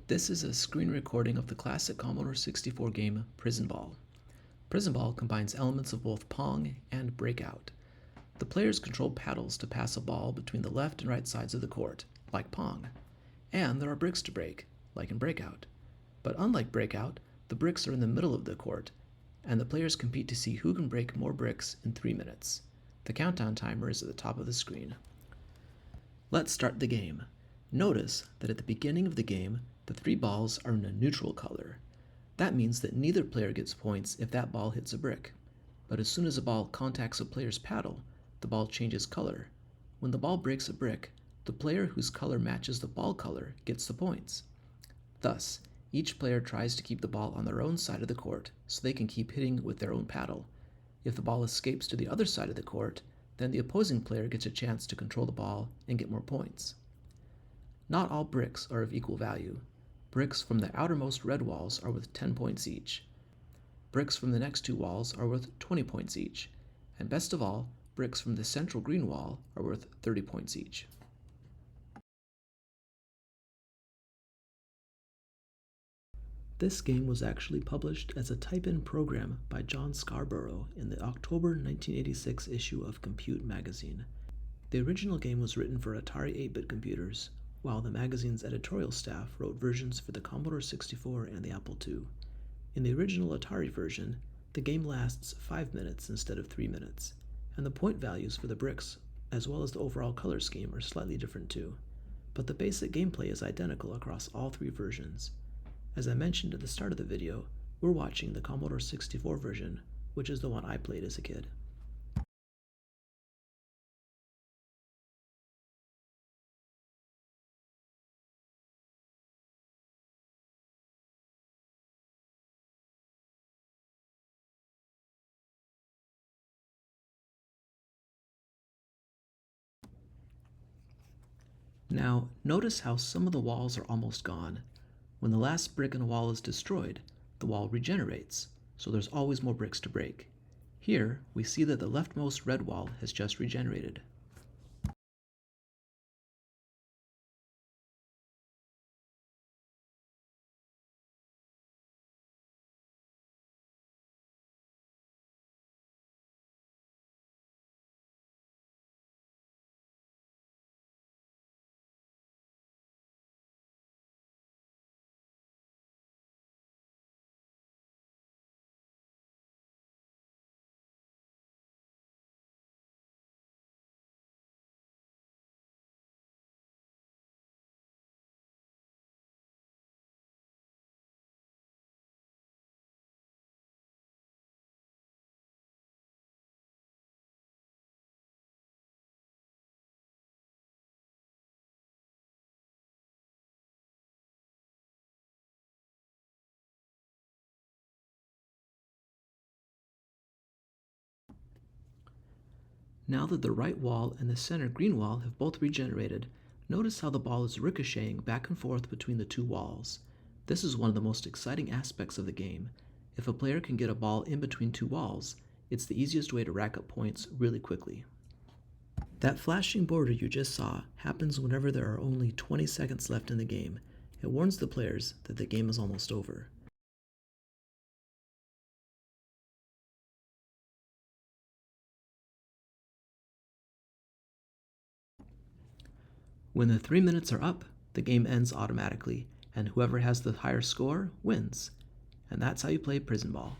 This is a screen recording of the classic Commodore 64 game Prisonball. Prisonball combines elements of both Pong and Breakout. The players control paddles to pass a ball between the left and right sides of the court, like Pong. And there are bricks to break, like in Breakout. But unlike Breakout, the bricks are in the middle of the court, and the players compete to see who can break more bricks in 3 minutes. The countdown timer is at the top of the screen. Let's start the game. Notice that at the beginning of the game, the 3 balls are in a neutral color. That means that neither player gets points if that ball hits a brick. But as soon as a ball contacts a player's paddle, the ball changes color. When the ball breaks a brick, the player whose color matches the ball color gets the points. Thus, each player tries to keep the ball on their own side of the court so they can keep hitting with their own paddle. If the ball escapes to the other side of the court, then the opposing player gets a chance to control the ball and get more points. Not all bricks are of equal value. Bricks from the outermost red walls are worth 10 points each. Bricks from the next 2 walls are worth 20 points each. And best of all, bricks from the central green wall are worth 30 points each. This game was actually published as a type-in program by John Scarborough in the October 1986 issue of Compute magazine. The original game was written for Atari 8-bit computers, while the magazine's editorial staff wrote versions for the Commodore 64 and the Apple II. In the original Atari version, the game lasts 5 minutes instead of 3 minutes, and the point values for the bricks, as well as the overall color scheme, are slightly different too. But the basic gameplay is identical across all 3 versions. As I mentioned at the start of the video, we're watching the Commodore 64 version, which is the one I played as a kid. Now, notice how some of the walls are almost gone. When the last brick in a wall is destroyed, the wall regenerates, so there's always more bricks to break. Here, we see that the leftmost red wall has just regenerated. Now that the right wall and the center green wall have both regenerated, notice how the ball is ricocheting back and forth between the 2 walls. This is one of the most exciting aspects of the game. If a player can get a ball in between 2 walls, it's the easiest way to rack up points really quickly. That flashing border you just saw happens whenever there are only 20 seconds left in the game. It warns the players that the game is almost over. When the 3 minutes are up, the game ends automatically, and whoever has the higher score wins. And that's how you play Prisonball.